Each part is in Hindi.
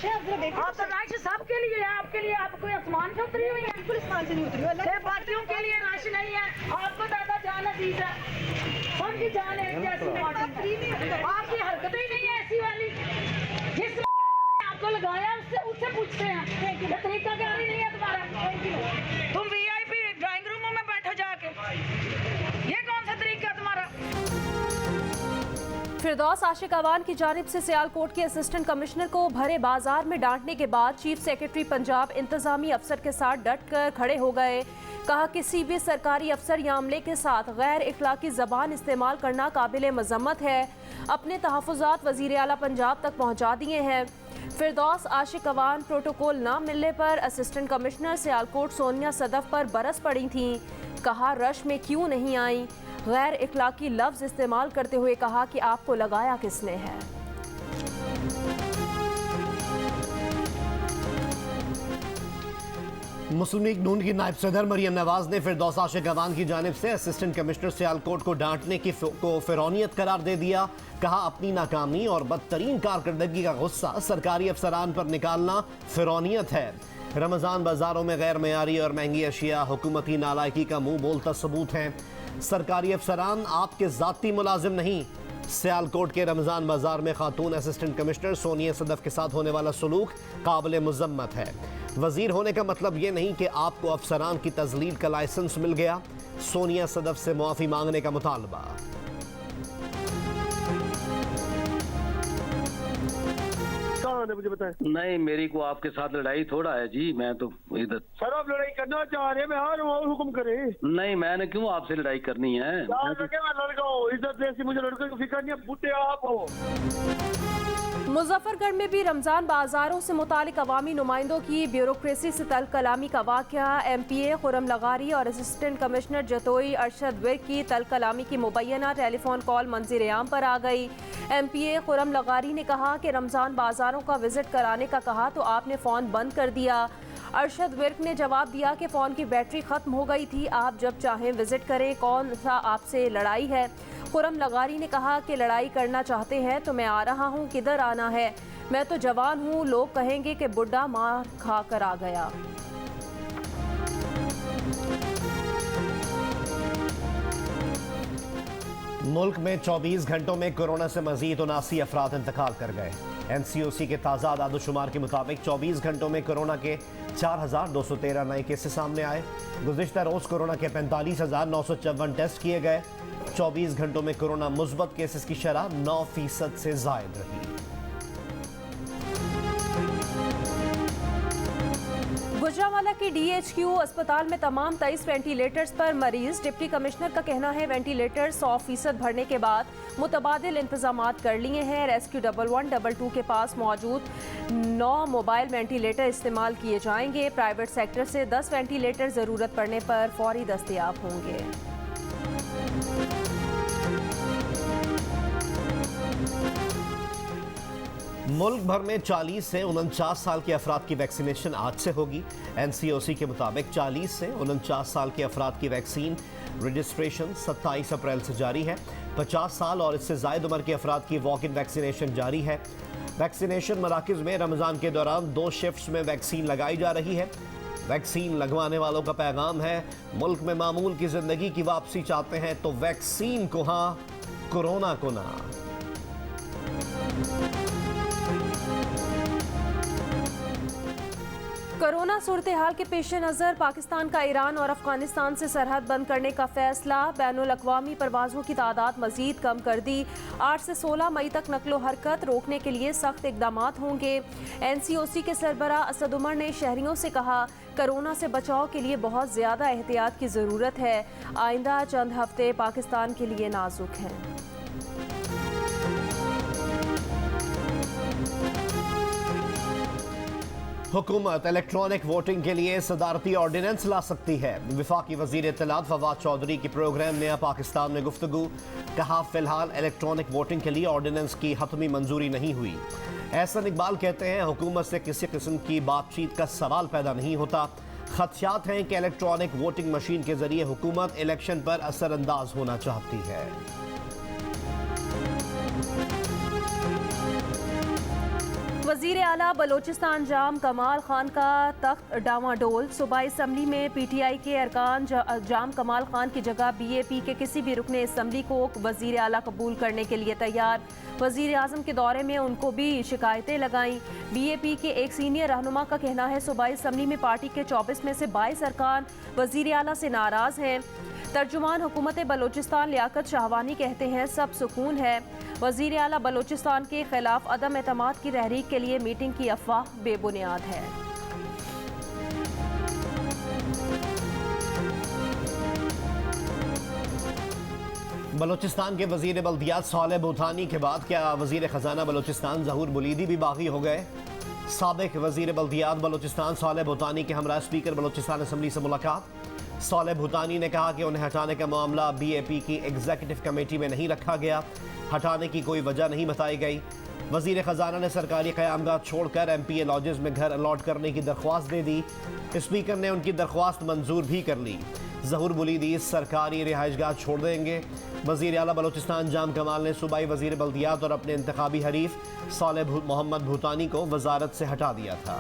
रश है, आप जरा देखिए। आप तो रश सबके लिए है, आपके लिए आप कोई आसमान से उतरी हुई है? बिल्कुल आसमान से नहीं उतरी हुई। सिर्फ बाकियों के लिए रश नहीं है, आपको दादा जान अजीज है, उनकी जान है जैसी आपकी हरकतें ही नहीं है ऐसी वाली। जिस आपको लगाया उससे पूछते हैं ये तरीका क्या नहीं है तुम्हारा। तुम वीआईपी ड्राइंग रूमों में बैठो जाके, ये कौन सा तरीका तुम्हारा? फिरदौस आशिक अवान की जानिब से सियालकोट के असिस्टेंट कमिश्नर को भरे बाजार में डांटने के बाद चीफ सेक्रेटरी पंजाब इंतजामी अफसर के साथ डट कर खड़े हो गए। कहा किसी भी सरकारी अफसर या अमले के साथ गैर इखलाकी ज़बान इस्तेमाल करना काबिल मजम्मत है। अपने तहफ़्फ़ुज़ात वज़ीर आला पंजाब तक पहुँचा दिए हैं। फिरदौस आशिक अवान प्रोटोकॉल न मिलने पर असिस्टेंट कमिश्नर सियालकोट सोनिया सदफ पर बरस पड़ी थीं। कहा रश में क्यों नहीं आई, गैर इखलाकी लफ्ज़ इस्तेमाल करते हुए कहा कि आपको लगाया किसने है। मुस्लिम लीग नून की नायब सदर मरियम नवाज ने फिरदौस आशिक अवान की जानिब से असिस्टेंट कमिश्नर सियालकोट को डांटने की को फिरौनियत करार दे दिया। कहा अपनी नाकामी और बदतरीन कारकर्दगी का गुस्सा सरकारी अफसरान पर निकालना फिरौनियत है। रमज़ान बाजारों में गैर मयारी और महंगी अशिया हुकूमती नालायकी का मुंह बोलता सबूत है। सरकारी अफसरान आपके ज़ाती मुलाजिम नहीं। सियालकोट के रमज़ान बाजार में खातून असिस्टेंट कमिश्नर सोनिया सदफ के साथ होने वाला सलूक काबिल मुज़म्मत है। वज़ीर होने का मतलब ये नहीं कि आपको अफसरान की तज़लील का लाइसेंस मिल गया। सोनिया सदफ से मुआफ़ी मांगने का मुतालबा। मुझे बताएं। नहीं, मेरी को आपके साथ लड़ाई थोड़ा है जी, मैं तो इधर। सर आप लड़ाई करना चाह रहे हैं, मैं आ रहा हूँ, हुक्म करे। नहीं, मैंने क्यों आपसे लड़ाई करनी है? मैं लड़का हूँ, इज्जत जैसी मुझे लड़के की फिक्र नहीं है, बूटे आप हो। मुजफ्फरगढ़ में भी रमज़ान बाजारों से मुतालिक अवामी नुमाइंदों की ब्यूरोक्रेसी से तल कलामी का वाक़या। MPA खुरम लगारी और असिस्टेंट कमिश्नर जतोई अरशद विर्क की तल कलामी की मुबैना टेलीफोन कॉल मंज़िर आम पर आ गई। MPA खुरम लगारी ने कहा कि रमज़ान बाजारों का विजिट कराने का कहा तो आपने फ़ोन बंद कर दिया। अरशद विर्क ने जवाब दिया कि फ़ोन की बैटरी ख़त्म हो गई थी, आप जब चाहें विजिट करें, कौन सा आपसे लड़ाई है। खुरम लगारी ने कहा कि लड़ाई करना चाहते हैं तो मैं आ रहा हूँ, किधर आना है, मैं तो जवान हूँ, लोग कहेंगे कि बुढ़ा मार खा कर आ गया। मुल्क में 24 घंटों में कोरोना से मजीद 79 अफराद इंतकाल कर गए। NCOC के ताज़ा आदादोशुमार के मुताबिक 24 घंटों में कोरोना के 4,213 नए केसेस सामने आए। गुज़िश्ता रोज़ कोरोना के 45,954 टेस्ट किए गए। 24 घंटों में कोरोना मुस्बत केसेस की शरह 9% से ज़ायद रही। गुजरांवाला के DHQ अस्पताल में तमाम 23 वेंटिलेटर्स पर मरीज। डिप्टी कमिश्नर का कहना है वेंटिलेटर 100% भरने के बाद मुतबादिल इंतजामात कर लिए हैं। रेस्क्यू 1112 के पास मौजूद 9 मोबाइल वेंटिलेटर इस्तेमाल किए जाएंगे। प्राइवेट सेक्टर से 10 वेंटिलेटर ज़रूरत पड़ने पर फौरी दस्तयाब होंगे। मुल्क भर में 40 से 49 साल के अफराद की वैक्सीनेशन आज से होगी। NCOC के मुताबिक 40 से 49 साल के अफराद की वैक्सीन रजिस्ट्रेशन 27 अप्रैल से जारी है। 50 साल और इससे ज़ायद उम्र के अफराद की वॉक इन वैक्सीनेशन जारी है। वैक्सीनेशन मराकज़ में रमज़ान के दौरान 2 शिफ्ट्स में वैक्सीन लगाई जा रही है। वैक्सीन लगवाने वालों का पैगाम है, मुल्क में मामूल की ज़िंदगी की वापसी चाहते हैं तो वैक्सीन को हाँ, कोरोना को ना। कोरोना सूरत हाल के पेश नज़र पाकिस्तान का ईरान और अफगानिस्तान से सरहद बंद करने का फैसला। बैनुल अक़वामी परवाज़ों की तादाद मज़ीद कम कर दी। 8 से 16 मई तक नकलो हरकत रोकने के लिए सख्त इक़दामात होंगे। NCOC के सरबरा असद उमर ने शहरियों से कहा कोरोना से बचाव के लिए बहुत ज़्यादा एहतियात की ज़रूरत है। आइंदा चंद हफ्ते पाकिस्तान के लिए नाजुक हैं। हुकूमत इलेक्ट्रॉनिक वोटिंग के लिए सदारती ऑर्डिनेंस ला सकती है। वफाकी वज़ीर इत्तलात फवाद चौधरी की प्रोग्राम नया पाकिस्तान में गुफ्तगू। कहा फिलहाल इलेक्ट्रॉनिक वोटिंग के लिए ऑर्डिनेंस की हतमी मंजूरी नहीं हुई। एहसन इकबाल कहते हैं हुकूमत से किसी किस्म की बातचीत का सवाल पैदा नहीं होता। खदशात हैं कि इलेक्ट्रॉनिक वोटिंग मशीन के जरिए हुकूमत इलेक्शन पर असरअंदाज होना चाहती है। वज़ीर आला बलोचिस्तान जाम कमाल खान का तख्त डावाडोल। सूबाई असम्बली में PTI के अरकान जाम कमाल खान की जगह BAP के किसी भी रुकने असम्बली को वज़ीर आला कबूल करने के लिए तैयार। वज़ीर आज़म के दौरे में उनको भी शिकायतें लगाईं। BAP के एक सीनियर रहनुमा का कहना है सूबाई असम्बली में पार्टी के 24 में से 22 अरकान वज़ीर आला से नाराज़ हैं। तर्जुमान हुकूमत बलोचिस्तान लियाकत शाहवानी कहते हैं सब सुकून है। वज़ीर आला बलोचिस्तान के खिलाफ अदम एतमाद की तहरीक के लिए मीटिंग की अफवाह बेबुनियाद है। बलोचिस्तान के वजीर बल्दियात सालेह भूटानी के बाद क्या वजीर खजाना बलोचिस्तान ज़हूर बुलीदी भी बागी हो गए? साबिक वजीर बल्दियात बलोचिस्तान सालेह भूटानी के हमरा स्पीकर बलोचिस्तान असम्बली से मुलाकात। सालेह भूटानी ने कहा कि उन्हें हटाने का मामला BAP की एग्जीक्यूटिव कमेटी में नहीं रखा गया, हटाने की कोई वजह नहीं बताई गई। वजीर खजाना ने सरकारी क़यामगाह छोड़कर MPA लॉजेस में घर अलॉट करने की दरख्वास्त दे दी। स्पीकर ने उनकी दरख्वास्त मंजूर भी कर ली। ज़हूर बुलीदी सरकारी रिहाइशगाह छोड़ देंगे। वज़ीर आला बलोचिस्तान जाम कमाल ने सूबाई वज़ीर बल्दियात और अपने इंतखाबी हरीफ सालेह मोहम्मद भूटानी को वजारत से हटा दिया था।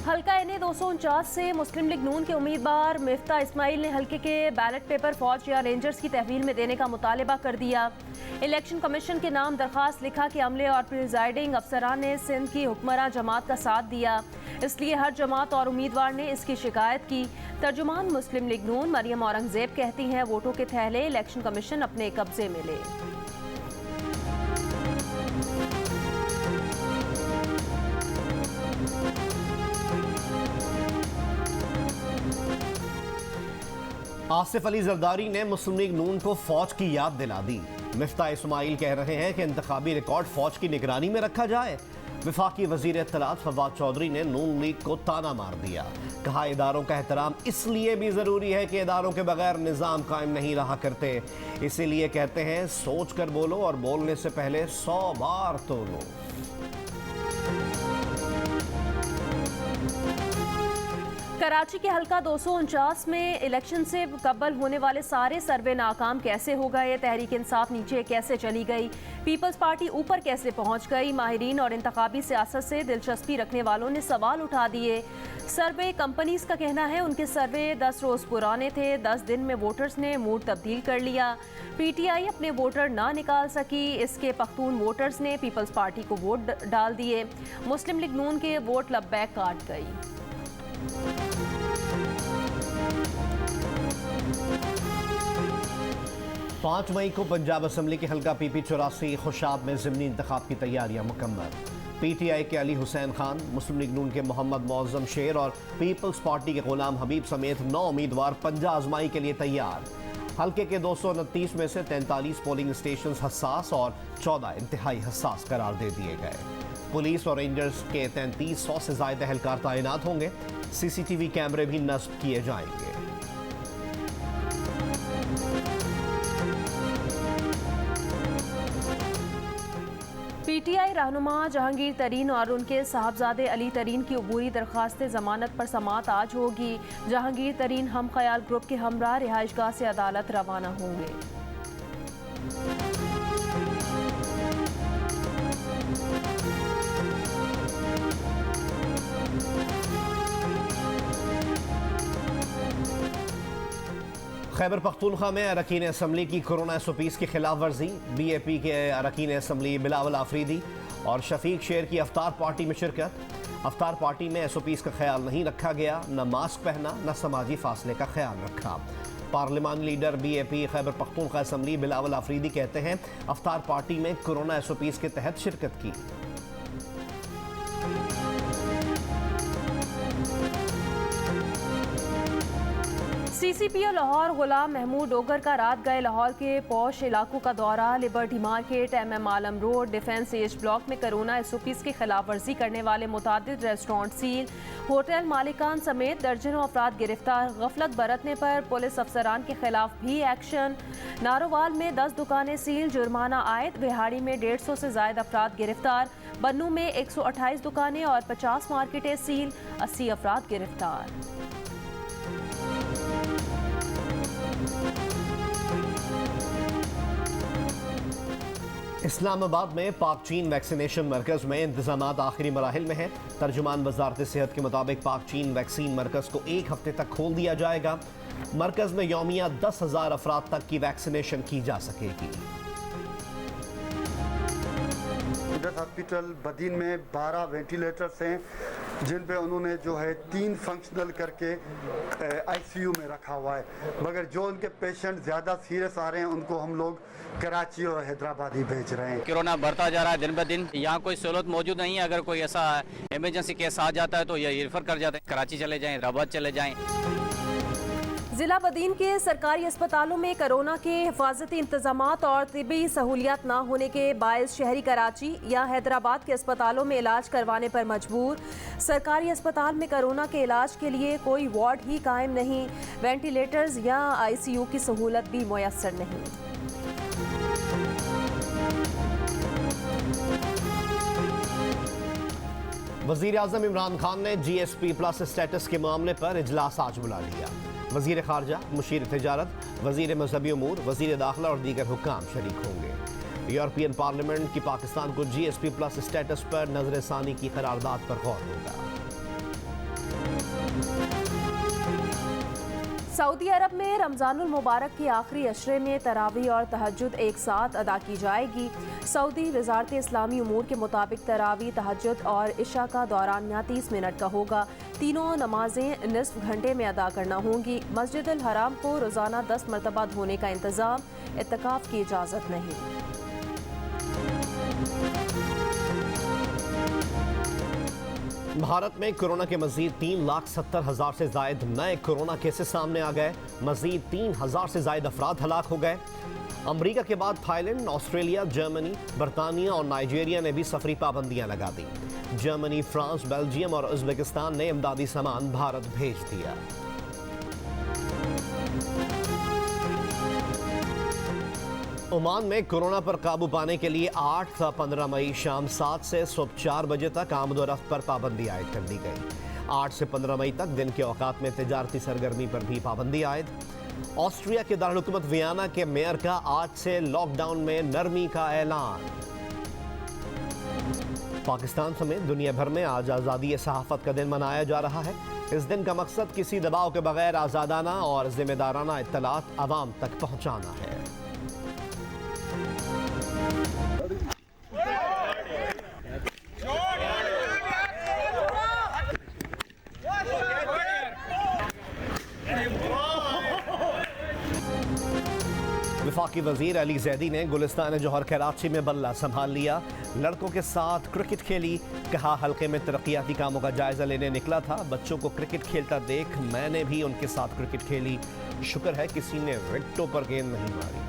हल्का NA 249 से मुस्लिम लीग नून के उम्मीदवार मिफ्ता इस्माइल ने हल्के के बैलेट पेपर फौज या रेंजर्स की तहवील में देने का मुतालबा कर दिया। इलेक्शन कमीशन के नाम दरख्वास्त लिखा कि अमले और प्रिजाइडिंग अफसरान ने सिंध की हुक्मरान जमात का साथ दिया, इसलिए हर जमात और उम्मीदवार ने इसकी शिकायत की। तर्जुमान मुस्लिम लीग नून मरियम औरंगजेब कहती हैं वोटों के थैले इलेक्शन कमीशन अपने कब्जे में ले। आसिफ अली जरदारी ने मुस्लिम लीग नून को फौज की याद दिला दी। मिफ्ता इस्माइल कह रहे हैं कि इंतखाबी रिकॉर्ड फौज की निगरानी में रखा जाए। वफाकी वजीर इत्तलात फवाद चौधरी ने नून लीग को ताना मार दिया। कहा इदारों का एहतराम इसलिए भी ज़रूरी है कि इदारों के बगैर निज़ाम कायम नहीं रहा करते, इसीलिए कहते हैं सोच कर बोलो और बोलने से पहले 100 बार तोलो। कराची के हल्का 249 में इलेक्शन से कबल होने वाले सारे सर्वे नाकाम कैसे हो गए? तहरीक इंसाफ नीचे कैसे चली गई? पीपल्स पार्टी ऊपर कैसे पहुंच गई? माहिरीन और इंतखाबी सियासत से दिलचस्पी रखने वालों ने सवाल उठा दिए। सर्वे कंपनीज का कहना है उनके सर्वे 10 रोज़ पुराने थे, 10 दिन में वोटर्स ने मूड तब्दील कर लिया। PTI अपने वोटर ना निकाल सकी, इसके पख्तून वोटर्स ने पीपल्स पार्टी को वोट डाल दिए। मुस्लिम लीग नून के वोट लब्बैक काट गई। 5 मई को पंजाब असम्बली के हल्का PP 84 खुशाब में ज़िमनी इंतखाब की तैयारियां मुकम्मल। PTI के अली हुसैन खान, मुस्लिम लीग नून के मोहम्मद मौज़म शेर और पीपल्स पार्टी के गुलाम हबीब समेत 9 उम्मीदवार पंजा आजमाई के लिए तैयार। हल्के के 229 में से 43 पोलिंग स्टेशन हसास और 14 इंतहाई हसास करार दे दिए गए। पुलिस और रेंजर्स के 3300 से ज़ायद एहलकार तैनात होंगे। CCTV कैमरे भी नस्ब किए जाएंगे। PTI रहनुमा जहांगीर तरीन और उनके साहबजादे अली तरीन की अबूरी दरख्वास्त जमानत पर समाअत आज होगी। जहांगीर तरीन हम ख्याल ग्रुप के हमरा रिहाइशगाह से अदालत रवाना होंगे। खैबर पख्तूनख्वा में अरकान असम्बली की कोरोना SOPs की खिलाफ वर्जी। BAP के अरकान असम्बली बिलावल आफरीदी और शफीक शेर की अफ्तार पार्टी में शिरकत। अफ्तार पार्टी में SOPs का ख्याल नहीं रखा गया, न मास्क पहना न समाजी फासले का ख्याल रखा। पार्लिमानी leader BAP Khyber Pakhtunkhwa assembly Bilawal Afridi कहते हैं अफ्तार पार्टी में कोरोना SOPs के तहत शिरकत की। CCPO लाहौर गुलाम महमूद डोगर का रात गए लाहौर के पौश इलाकों का दौरा। लिबर्टी मार्केट, MM आलम रोड, डिफेंस एज ब्लॉक में कोरोना SOPs की खिलाफ वर्जी करने वाले मुतादिद रेस्टोरेंट सील। होटल मालिकान समेत दर्जनों अफराद गिरफ्तार। गफलत बरतने पर पुलिस अफसरान के खिलाफ भी एक्शन। नारोवाल में 10 दुकानें सील, जुर्माना आयद। बिहाड़ी में 150 से ज्यादा अफराद गिरफ्तार। बन्नू में 128 दुकानें और 50 मार्केटें सील, 80 अफराद गिरफ्तार। इस्लामाबाद में पाक चीन वैक्सीनेशन मरकज में इंतजामात आखिरी मराहिल में है। तर्जुमान वजारत सेहत के मुताबिक पाक चीन वैक्सीन मरकज को 1 हफ्ते तक खोल दिया जाएगा। मरकज में यौमिया 10,000 अफराद तक की वैक्सीनेशन की जा सकेगी। हॉस्पिटल बदीन में 12 वेंटिलेटर्स हैं, जिन पे उन्होंने जो है 3 फंक्शनल करके आईसीयू में रखा हुआ है, मगर जो उनके पेशेंट ज़्यादा सीरियस आ रहे हैं उनको हम लोग कराची और हैदराबाद ही भेज रहे हैं। कोरोना बढ़ता जा रहा है दिन ब दिन, यहाँ कोई सहूलत मौजूद नहीं है। अगर कोई ऐसा इमरजेंसी केस आ जाता है तो ये रेफर कर जाते हैं, कराची चले जाएं, हैदराबाद चले जाएं। जिला बदीन के सरकारी अस्पतालों में कोरोना के हिफाजती इंतजामात और तिबी सहूलियात न होने के बायस शहरी कराची या हैदराबाद के अस्पतालों में इलाज करवाने पर मजबूर। सरकारी अस्पताल में कोरोना के इलाज के लिए कोई वार्ड ही कायम नहीं, वेंटिलेटर्स या आईसीयू की सहूलत भी मुयस्सर नहीं। वजीर आजम इमरान खान ने GSP प्लस स्टेटस के मामले पर इजलास आज बुला लिया। वजीर खारजा, मुशीर तिजारत, वजीर मजहबी उमूर, वजीर दाखिला और दीगर हुक्काम शरीक होंगे। यूरोपियन पार्लियामेंट की पाकिस्तान को GSP प्लस स्टेटस पर नजरसानी की करारदाद पर गौर होगा। सऊदी अरब में रमज़ानुल मुबारक के आखिरी अशरे में तरावी और तहज्जुद एक साथ अदा की जाएगी। सऊदी वजारत इस्लामी उमूर के मुताबिक तरावी, तहज्जुद और इशा का दौरानिया 30 मिनट का होगा। तीनों नमाजें निस्फ घंटे में अदा करना होंगी। मस्जिदुल हराम को रोज़ाना 10 मरतबा धोने का इंतज़ाम, इत्तिकाफ की इजाज़त नहीं। भारत में कोरोना के मजीद 3,70,000 से जायद नए कोरोना केसेस सामने आ गए। मजीद 3,000 से जायद अफराद हलाक हो गए। अमरीका के बाद थाईलैंड, ऑस्ट्रेलिया, जर्मनी, बरतानिया और नाइजीरिया ने भी सफरी पाबंदियां लगा दी। जर्मनी, फ्रांस, बेल्जियम और उज़्बेकिस्तान ने इमदादी सामान भारत भेज दिया। ओमान में कोरोना पर काबू पाने के लिए 8 से 15 मई शाम 7 से सुबह 4 बजे तक आमदोरफ्त पर पाबंदी आयद कर दी गई। 8 से 15 मई तक दिन के औकात में तिजारती सरगर्मी पर भी पाबंदी आयद। ऑस्ट्रिया के दारुल-हुकूमत वियना के मेयर का आज से लॉकडाउन में नरमी का ऐलान। पाकिस्तान समेत दुनिया भर में आज आज़ादी सहाफ़त का दिन मनाया जा रहा है। इस दिन का मकसद किसी दबाव के बगैर आज़ादाना और जिम्मेदाराना इत्तलात अवाम तक पहुँचाना है। वफाकी वजीर अली जैदी ने गुलिस्तान जौहर कराची में बल्ला संभाल लिया। लड़कों के साथ क्रिकेट खेली। कहा, हल्के में तरक्याती कामों का जायजा लेने निकला था। बच्चों को क्रिकेट खेलता देख मैंने भी उनके साथ क्रिकेट खेली। शुक्र है किसी ने विकेटों पर गेंद नहीं मारी।